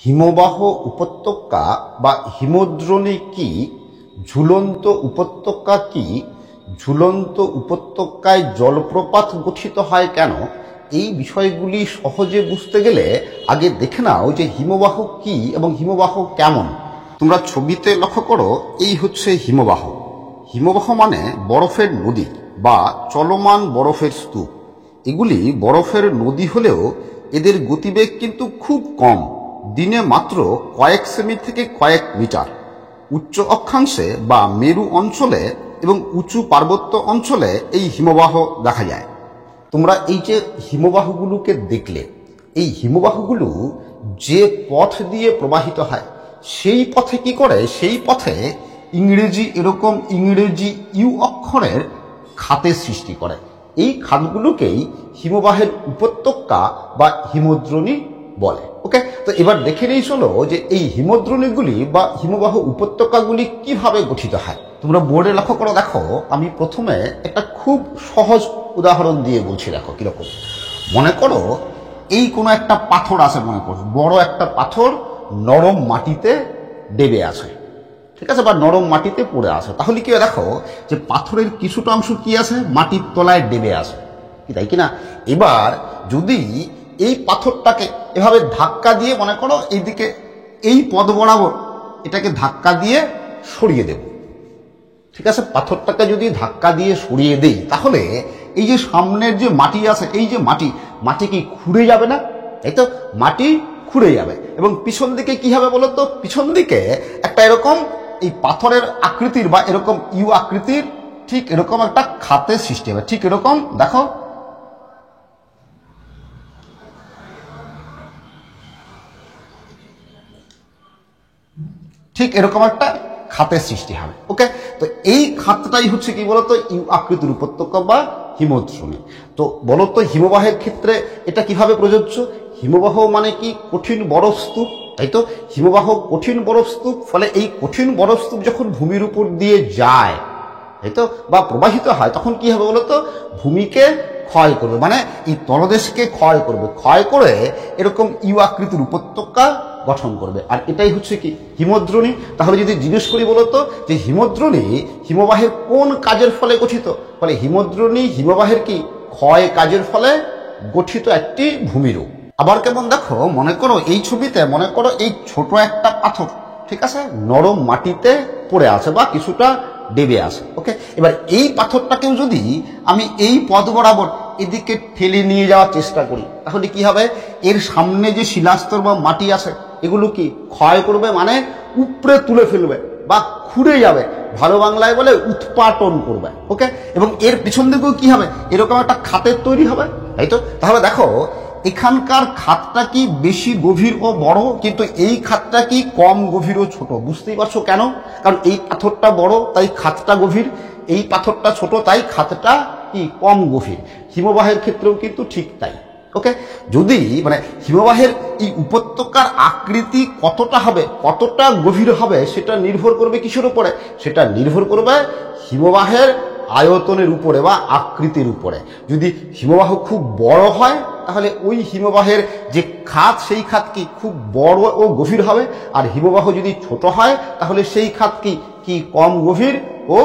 হিমবাহ উপত্যকা বা হিমদ্রোণী কি, ঝুলন্ত উপত্যকা কি, ঝুলন্ত উপত্যকায় জলপ্রপাত গঠিত হয় কেন, এই বিষয়গুলি সহজে বুঝতে গেলে আগে দেখে নাও যে হিমবাহ কি এবং হিমবাহ কেমন। তোমরা ছবিতে লক্ষ্য করো, এই হচ্ছে হিমবাহ। হিমবাহ মানে বরফের নদী বা চলমান বরফের স্তূপ। এগুলি বরফের নদী হলেও এদের গতিবেগ কিন্তু খুব কম, দিনে মাত্র কয়েক সেমি থেকে কয়েক মিটার। উচ্চ অক্ষাংশে বা মেরু অঞ্চলে এবং উঁচু পার্বত্য অঞ্চলে এই হিমবাহ দেখা যায়। তোমরা এই যে হিমবাহগুলোকে দেখলে, এই হিমবাহগুলো যে পথ দিয়ে প্রবাহিত হয় সেই পথে কি করে, সেই পথে ইংরেজি ইউ অক্ষরের খাতের সৃষ্টি করে। এই খাতগুলোকেই হিমবাহের উপত্যকা বা হিমদ্রোণী বলে। ওকে, তো এবার দেখে নিই চলো যে এই হিমদ্রোণীগুলি বা হিমবাহ উপত্যকাগুলি কিভাবে গঠিত হয়। তোমরা বোর্ডে লক্ষ্য করো, দেখো আমি প্রথমে একটা খুব সহজ উদাহরণ দিয়ে বলছি। দেখো কিরকম, মনে করো এই কোনো একটা পাথর আছে, মনে করো বড় একটা পাথর নরম মাটিতে ডেবে আছে, ঠিক আছে, বা নরম মাটিতে পড়ে আছে। তাহলে কি দেখো যে পাথরের কিছুটা অংশ কি আছে, মাটির তলায় ডেবে আছে, কি তাই কিনা? এবার যদি এই পাথরটাকে এভাবে ধাক্কা দিয়ে, মনে করো এইদিকে এই পথ বরাবর এটাকে ধাক্কা দিয়ে সরিয়ে দেব, ঠিক আছে, পাথরটাকে যদি ধাক্কা দিয়ে সরিয়ে দেই তাহলে এই যে সামনের যে মাটি আছে, এই যে মাটি কি খুঁড়ে যাবে না? এই তো মাটি খুঁড়ে যাবে। এবং পিছন দিকে কি হবে বলো তো? পিছন দিকে একটা এরকম এই পাথরের আকৃতির বা এরকম ইউ আকৃতির ঠিক এরকম একটা খাতের সৃষ্টি হবে। ঠিক এরকম দেখো, ঠিক এরকম একটা খাতের সৃষ্টি হবে। ওকে, তো এই খাতটাই হচ্ছে কি বলতো, ইউ আকৃতির উপত্যকা বা হিমদ্রোণী। তো বলতো হিমবাহের ক্ষেত্রে এটা কিভাবে প্রযোজ্য? হিমবাহ মানে কি কঠিন বরফ স্তূপ, তাই তো? হিমবাহ কঠিন বরফ স্তূপ, ফলে এই কঠিন বরফ স্তূপ যখন ভূমির উপর দিয়ে যায়, তাই তো, বা প্রবাহিত হয়, তখন কি হবে বলতো? ভূমিকে ক্ষয় করবে, মানে এই তলদেশকে ক্ষয় করবে, ক্ষয় করে এরকম ইউ আকৃতির উপত্যকা গঠন করবে। আর এটাই হচ্ছে কি হিমদ্রোণী। তাহলে যদি জিজ্ঞেস করি বলতো যে হিমদ্রোণী হিমবাহের কোন কাজের ফলে গঠিত, ফলে হিমদ্রোণী হিমবাহের কি ক্ষয় কাজের ফলে গঠিত একটি ভূমিরূপ। আবার কেমন দেখো, মনে করো এই ছবিতে, মনে করো এই ছোট একটা পাথর, ঠিক আছে, নরম মাটিতে পড়ে আছে বা কিছুটা ডেবে আছে। ওকে, এবার এই পাথরটাকেও যদি আমি এই পথ বরাবর এদিকে ঠেলে নিয়ে যাওয়ার চেষ্টা করি, তাহলে কি হবে? এর সামনে যে শিলাস্তর বা মাটি আছে এগুলো কি ক্ষয় করবে, মানে উপড়ে তুলে ফেলবে বা খুঁড়ে যাবে, ভালো বাংলায় বলে উৎপাটন করবে। ওকে, এবং এর পিছন দিকেও কি হবে, এরকম একটা খাতের তৈরি হবে, তাই তো? তাহলে দেখো এখানকার খাতটা কি বেশি গভীর ও বড়, কিন্তু এই খাতটা কি কম গভীর ও ছোট। বুঝতেই পারছো কেন? কারণ এই পাথরটা বড় তাই খাতটা গভীর, এই পাথরটা ছোট তাই খাতটা কি কম গভীর। হিমবাহের ক্ষেত্রেও কিন্তু ঠিক তাই। ওকে, যদি মানে হিমবাহের এই উপত্যকার আকৃতি কতটা হবে, কতটা গভীর হবে, সেটা নির্ভর করবে কিসের উপরে? সেটা নির্ভর করবে হিমবাহের আয়তনের উপরে বা আকৃতির উপরে। যদি হিমবাহ খুব বড় হয় তাহলে ওই হিমবাহের যে খাত, সেই খাত কি খুব বড় ও গভীর হবে। আর হিমবাহ যদি ছোট হয় তাহলে সেই খাত কি কম গভীর ও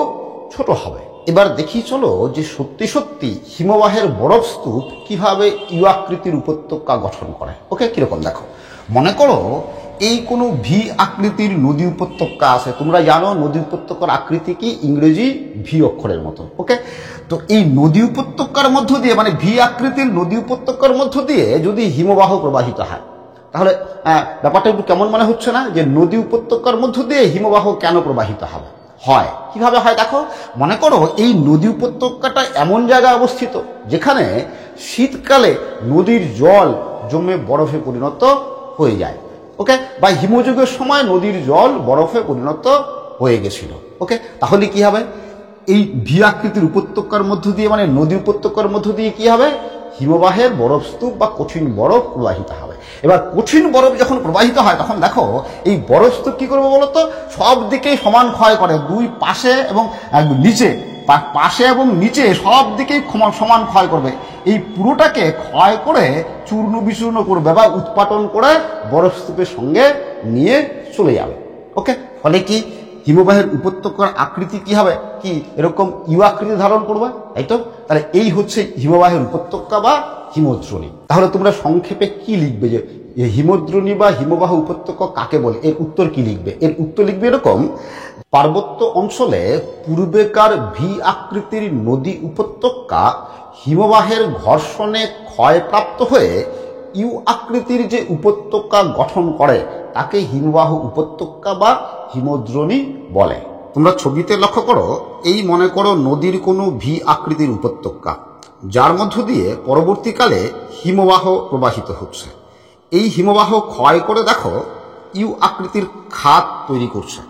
ছোট হবে। এবার দেখি চলো যে সত্যি সত্যি হিমবাহের বরফ স্তূপ কিভাবে ইউ আকৃতির উপত্যকা গঠন করে। ওকে, কিরকম দেখো, মনে করো এই কোনো ভি আকৃতির নদী উপত্যকা আছে। তোমরা জানো নদী উপত্যকার আকৃতি কি, ইংরেজি ভি অক্ষরের মতো। ওকে, তো এই নদী উপত্যকার মধ্য দিয়ে, মানে ভি আকৃতির নদী উপত্যকার মধ্য দিয়ে যদি হিমবাহ প্রবাহিত হয়, তাহলে ব্যাপারটা একটু কেমন মনে হচ্ছে না? যে নদী উপত্যকার মধ্য দিয়ে হিমবাহ কেন প্রবাহিত হবে? হয় কিভাবে হয় দেখো, মনে করো এই নদী উপত্যকাটা এমন জায়গায় অবস্থিত যেখানে শীতকালে নদীর জল জমে বরফে পরিণত হয়ে যায়। ওকে, বা হিমযুগের সময় নদীর জল বরফে পরিণত হয়ে গেছিল। ওকে, তাহলে কি হবে? এই ভি আকৃতির উপত্যকার মধ্য দিয়ে, মানে নদী উপত্যকার মধ্য দিয়ে কি হবে? হিমবাহের বরফ স্তূপ বা কঠিন বরফ প্রবাহিত হবে। এবার কঠিন বরফ যখন প্রবাহিত হয় তখন দেখো এই বরফ স্তূপ কি করবে বলতো? সব দিকেই সমান ক্ষয় করে, দুই পাশে এবং নিচে পাশে এবং নিচে সব দিকেই সমান ক্ষয় করবে। এই পুরোটাকে ক্ষয় করে চূর্ণ বিচূর্ণ করবে বা উৎপাটন করে বরফস্তূপের সঙ্গে নিয়ে চলে যাবে। ওকে, ফলে কি হিমবাহের উপত্যকার আকৃতি কি হবে, কি এরকম ইউ আকৃতি ধারণ করবে, তাই তো? তাহলে এই হচ্ছে হিমবাহের উপত্যকা বা হিমদ্রোণী। তাহলে তোমরা সংক্ষেপে কি লিখবে যে হিমদ্রোণী বা হিমবাহ উপত্যকা কাকে বলে? এর উত্তর কি লিখবে? এর উত্তর লিখবে এরকম: পার্বত্য অঞ্চলে পূর্বেকার ভি আকৃতির নদী উপত্যকা হিমবাহের ঘর্ষণে ক্ষয়প্রাপ্ত হয়ে ইউ আকৃতির যে উপত্যকা গঠন করে তাকে হিমবাহ উপত্যকা বা হিমদ্রোণী বলে। তোমরা ছবিতে লক্ষ্য করো, এই মনে করো নদীর কোনো ভি আকৃতির উপত্যকা, যার মধ্য দিয়ে পরবর্তীকালে হিমবাহ প্রবাহিত হচ্ছে। এই হিমবাহ ক্ষয় করে দেখো ইউ আকৃতির খাত তৈরি করছে।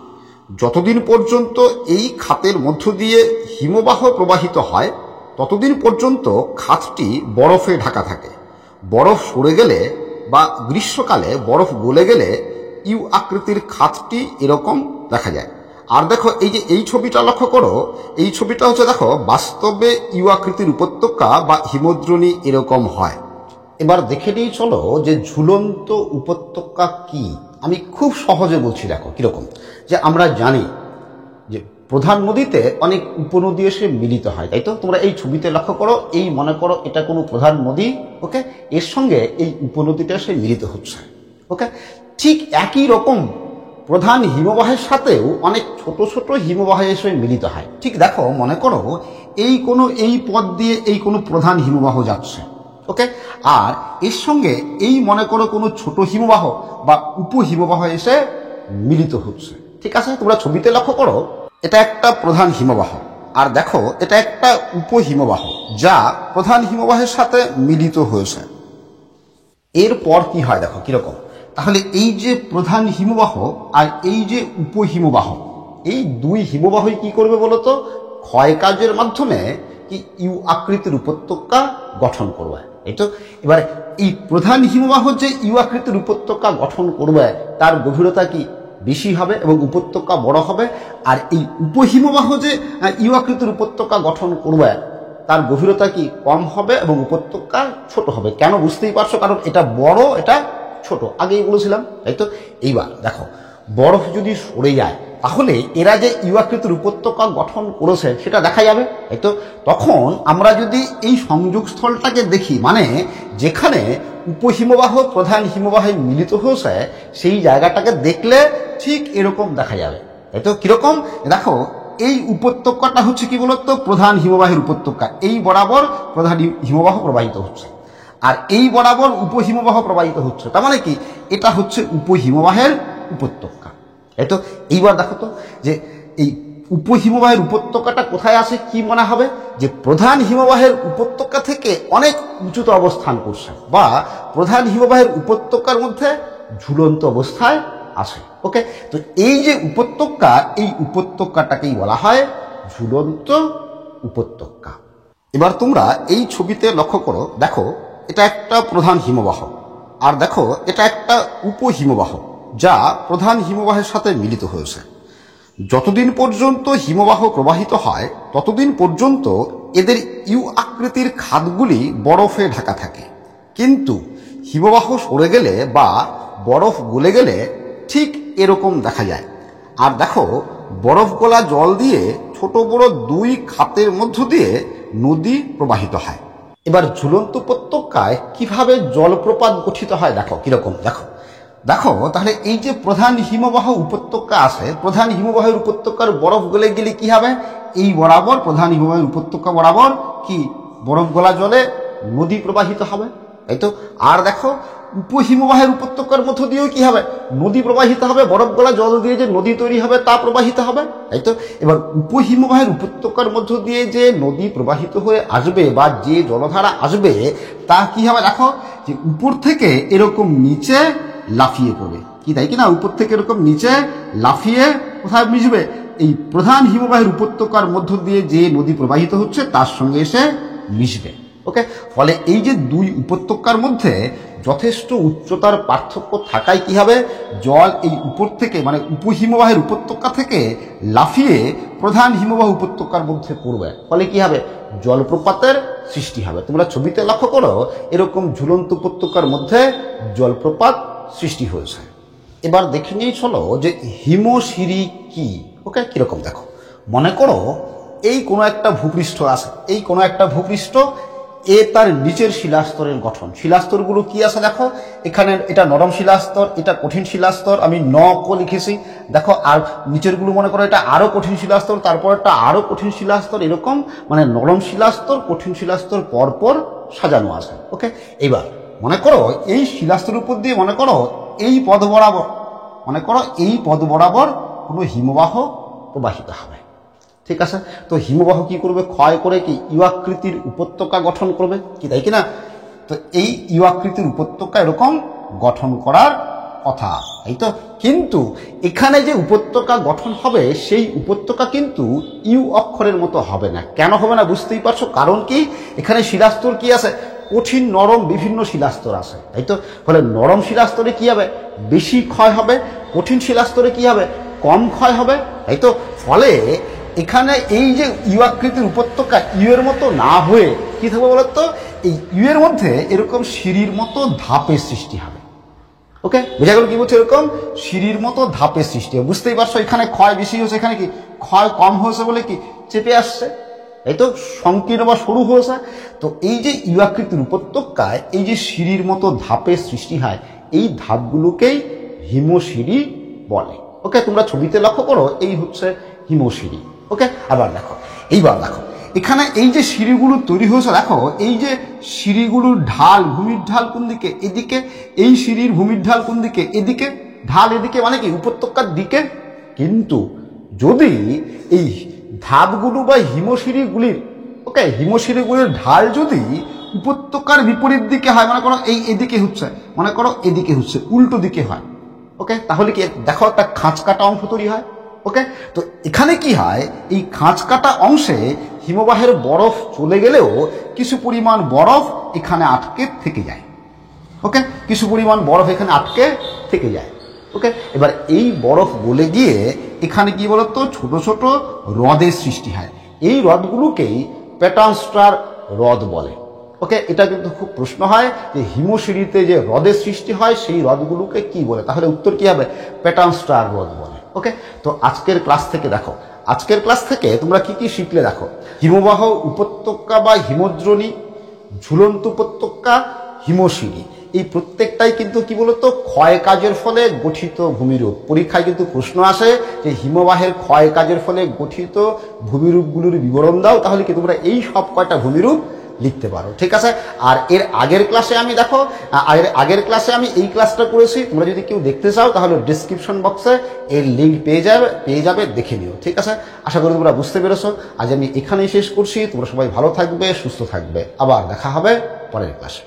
যতদিন পর্যন্ত এই খাতের মধ্য দিয়ে হিমবাহ প্রবাহিত হয় ততদিন পর্যন্ত খাতটি বরফে ঢাকা থাকে। বরফ সরে গেলে বা গ্রীষ্মকালে বরফ গলে গেলে ইউ আকৃতির খাতটি এরকম দেখা যায়। আর দেখো এই যে এই ছবিটা লক্ষ্য করো, এই ছবিটা হচ্ছে দেখো বাস্তবে ইউ আকৃতির উপত্যকা বা হিমদ্রোণী এরকম হয়। এবার দেখে নিই চলো যে ঝুলন্ত উপত্যকা কি। আমি খুব সহজে বলছি, দেখো কিরকম। যে আমরা জানি যে প্রধান নদীতে অনেক উপনদী এসে মিলিত হয়, তাই তো? তোমরা এই ছবিতে লক্ষ্য করো, এই মনে করো এটা কোনো প্রধান নদী, ওকে, এর সঙ্গে এই উপনদীটা এসে মিলিত হচ্ছে। ওকে, ঠিক একই রকম প্রধান হিমবাহের সাথেও অনেক ছোট ছোট হিমবাহ এসে মিলিত হয়। ঠিক দেখো, মনে করো এই পথ দিয়ে এই কোনো প্রধান হিমবাহ যাচ্ছে, ওকে, আর এর সঙ্গে এই মনে করো কোনো ছোট হিমবাহ বা উপহিমবাহ এসে মিলিত হচ্ছে। ঠিক আছে, তোমরা ছবিতে লক্ষ্য করো, এটা একটা প্রধান হিমবাহ, আর দেখো এটা একটা উপহিমবাহ যা প্রধান হিমবাহের সাথে মিলিত হয়েছে। এরপর কি হয় দেখো কিরকম। তাহলে এই যে প্রধান হিমবাহ আর এই যে উপহিমবাহ, এই দুই হিমবাহই কি করবে বলতো? ক্ষয়কার্যের মাধ্যমে কি ইউ আকৃতির উপত্যকা গঠন করবে, এই তো? এবার এই প্রধান হিমবাহ যে ইউ আকৃতির উপত্যকা গঠন করবে তার গভীরতা কি বেশি হবে এবং উপত্যকা বড় হবে, আর এই উপহিমবাহ যে ইউ আকৃতির উপত্যকা গঠন করবে তার গভীরতা কি কম হবে এবং উপত্যকা ছোট হবে। কেন বুঝতেই পারছো, কারণ এটা বড় এটা ছোট, আগেই বলেছিলাম, তাই তো? এইবার দেখো, বরফ যদি সরে যায় তাহলে এরা যে ইউ আকৃতির উপত্যকা গঠন করেছে সেটা দেখা যাবে, তাই তো? তখন আমরা যদি এই সংযোগস্থলটাকে দেখি, মানে যেখানে উপহিমবাহ প্রধান হিমবাহে মিলিত হয়েছে সেই জায়গাটাকে দেখলে ঠিক এরকম দেখা যাবে, তাই তো? কিরকম দেখো, এই উপত্যকাটা হচ্ছে কি বলতো? প্রধান হিমবাহের উপত্যকা। এই বরাবর প্রধান হিমবাহ প্রবাহিত হচ্ছে আর এই বরাবর উপহিমবাহ প্রবাহিত হচ্ছে, তার মানে কি এটা হচ্ছে উপহিমবাহের উপত্যকা, তাই তো? এইবার দেখো তো যে এই উপহিমবাহের উপত্যকাটা কোথায় আছে, কি মনে হবে? যে প্রধান হিমবাহের উপত্যকা থেকে অনেক উঁচুতে অবস্থান করছে বা প্রধান হিমবাহের উপত্যকার মধ্যে ঝুলন্ত অবস্থায় আছে। ওকে, তো এই যে উপত্যকা, এই উপত্যকাটাকেই বলা হয় ঝুলন্ত উপত্যকা। এবার তোমরা এই ছবিতে লক্ষ্য করো, দেখো এটা একটা প্রধান হিমবাহ আর দেখো এটা একটা উপহিমবাহ যা প্রধান হিমবাহের সাথে মিলিত হয়েছে। যতদিন পর্যন্ত হিমবাহ প্রবাহিত হয় ততদিন পর্যন্ত এদের ইউ আকৃতির খাতগুলি বরফে ঢাকা থাকে, কিন্তু হিমবাহ সরে গেলে বা বরফ গলে গেলে ঠিক এরকম দেখা যায়। আর দেখো, বরফ গলা জল দিয়ে ছোট বড় দুই খাতের মধ্য দিয়ে নদী প্রবাহিত হয়। এবার ঝুলন্ত উপত্যকায় কিভাবে জলপ্রপাত গঠিত হয় দেখো কিরকম। দেখো দেখো তাহলে এই যে প্রধান হিমবাহ উপত্যকা আছে, প্রধান হিমবাহের উপত্যকার বরফ গলে গেলে কি হবে? এই বরাবর প্রধান হিমবাহের উপত্যকা বরাবর কি বরফ গলা জলে নদী প্রবাহিত হবে, তাই তো? আর দেখো, উপহিমবাহের উপত্যকার মধ্য দিয়েও কি হবে? নদী প্রবাহিত হবে, বরফ গলা জল দিয়ে যে নদী তৈরি হবে তা প্রবাহিত হবে, তাই তো? এবার উপহিমবাহের উপত্যকার মধ্য দিয়ে যে নদী প্রবাহিত হয়ে আসবে বা যে জলধারা আসবে তা কি হবে? দেখো যে উপর থেকে এরকম নিচে লাফিয়ে পড়বে, কি তাই কিনা? উপর থেকে এরকম নিচে লাফিয়ে কোথায় মিশবে? এই প্রধান হিমবাহের উপত্যকার মধ্য দিয়ে যে নদী প্রবাহিত হচ্ছে তার সঙ্গে এসে মিশবে। ওকে, ফলে এই যে দুই উপত্যকার মধ্যে যথেষ্ট উচ্চতার পার্থক্য থাকায় কি হবে, জল এই উপর থেকে মানে উপহিমবাহের উপত্যকা থেকে লাফিয়ে প্রধান হিমবাহ উপত্যকার মধ্যে পড়বে, ফলে কি হবে, জলপ্রপাতের সৃষ্টি হবে। তোমরা ছবিতে লক্ষ্য করো এরকম ঝুলন্ত উপত্যকার মধ্যে জলপ্রপাত সৃষ্টি হয়েছে। এবার দেখে নিয়ে চলো যে হিমশিরি কি। ওকে, কিরকম দেখো, মনে করো এই কোনো একটা ভূপৃষ্ঠ আছে, এই কোনো একটা ভূপৃষ্ঠ, এ তার নিচের শিলাস্তরের গঠন। শিলাস্তরগুলো কি আছে দেখো, এখানে এটা নরম শিলাস্তর, এটা কঠিন শিলাস্তর, আমি ক লিখেছি দেখো, আর নিচেরগুলো মনে করো এটা আরো কঠিন শিলাস্তর, তারপর একটা আরো কঠিন শিলাস্তর, এরকম মানে নরম শিলাস্তর কঠিন শিলাস্তর পরপর সাজানো আছে। ওকে, এবার মনে করো এই শিলাস্তরের উপর দিয়ে মনে করো এই পথ বরাবর, মনে করো এই পথ বরাবর কোনো হিমবাহ প্রবাহিত হবে। ঠিক আছে, তো হিমবাহ কি করবে, ক্ষয় করে কি ইউ আকৃতির উপত্যকা গঠন করবে, কি তাই কিনা? তো এই ইউ আকৃতির উপত্যকা এরকম গঠন করার কথা, এই তো। কিন্তু এখানে যে উপত্যকা গঠন হবে সেই উপত্যকা কিন্তু ইউ অক্ষরের মতো হবে না। কেন হবে না বুঝতেই পারছো, কারণ কি, এখানে শিলাস্তর কি আছে, কঠিন নরম বিভিন্ন শিলাস্তর আছে, তাই তো। ফলে নরম শিলাস্তরে কি হবে, বেশি ক্ষয় হবে, কঠিন শিলাস্তরে কি হবে, কম ক্ষয় হবে, তাই তো। ফলে এখানে এই যে ইউ আকৃতির উপত্যকা ইউ এর মতো না হয়ে কি থাকবে বলতো, এই ইউ এর মধ্যে এরকম সিঁড়ির মতো ধাপের সৃষ্টি হবে। ওকে, বোঝা গেল কি বলছে, এরকম সিঁড়ির মতো ধাপের সৃষ্টি হবে। বুঝতেই পারছো এখানে ক্ষয় বেশি হয়েছে, এখানে কি ক্ষয় কম হয়েছে বলে কি চেপে আসছে, এই তো, সংকীর্ণ বা সরু হয়েছে। তো এই যে ইউ আকৃতির উপত্যকায় এই যে সিঁড়ির মতো ধাপের সৃষ্টি হয়, এই ধাপগুলোকেই হিমশিরি বলে। ওকে, তোমরা ছবিতে লক্ষ্য করো এই হচ্ছে হিমশিরি। ওকে, আবার দেখো, এইবার দেখো এখানে এই যে সিঁড়িগুলো তৈরি হয়েছে, দেখো এই যে সিঁড়িগুলোর ঢাল, ভূমির ঢাল কোন দিকে, এদিকে, এই সিঁড়ির ভূমির ঢাল কোন দিকে, এদিকে, ঢাল এদিকে, মানে কি উপত্যকার দিকে। কিন্তু যদি এই ধাপগুলো বা হিমশিরিগুলির, ওকে, হিমশিরিগুলির ঢাল যদি উপত্যকার বিপরীত দিকে হয়, মনে করো এই এদিকে হচ্ছে, মনে করো এদিকে হচ্ছে, উল্টো দিকে হয়, ওকে, তাহলে কি দেখো একটা খাঁচ কাটা অংশ তৈরি হয়। ওকে, তো এখানে কি হয়, এই খাঁচ কাটা অংশে হিমবাহের বরফ চলে গেলেও কিছু পরিমাণ বরফ এখানে আটকে থেকে যায়। ওকে, কিছু পরিমাণ বরফ এখানে আটকে থেকে যায়। ওকে, এবার এই বরফ গলে গিয়ে এখানে কি বলতো ছোট ছোট হ্রদের সৃষ্টি হয়। এই হ্রদগুলোকেই প্যাটার্নস্টার হ্রদ বলে। ওকে, এটা কিন্তু খুব প্রশ্ন হয় যে হিমশিরিতে যে হ্রদের সৃষ্টি হয় সেই হ্রদগুলোকে কি বলে, তাহলে উত্তর কি হবে, প্যাটার্নস্টার হ্রদ বলে। ওকে, তো আজকের ক্লাস থেকে দেখো, আজকের ক্লাস থেকে তোমরা কি কি শিখলে দেখো, হিমবাহ উপত্যকা বা হিমদ্রোণী, ঝুলন্ত উপত্যকা, হিমশিরি, এই প্রত্যেকটাই কিন্তু কি বলতো ক্ষয় কাজের ফলে গঠিত ভূমিরূপ। পরীক্ষায় কিন্তু প্রশ্ন আসে যে হিমবাহের ক্ষয় কাজের ফলে গঠিত ভূমিরূপগুলোর বিবরণ দাও, তাহলে কি তোমরা এই সব কয়টা ভূমিরূপ লিখতে পারো। ঠিক আছে, আর এর আগের ক্লাসে আমি দেখো, আগের ক্লাসে আমি এই ক্লাসটা করেছি, তোমরা যদি কেউ দেখতে চাও তাহলে ডিসক্রিপশন বক্সে এর লিঙ্ক পেয়ে যাবে, দেখে নিও। ঠিক আছে, আশা করি তোমরা বুঝতে পেরেছো। আজ আমি এখানেই শেষ করছি। তোমরা সবাই ভালো থাকবে, সুস্থ থাকবে, আবার দেখা হবে পরের ক্লাসে।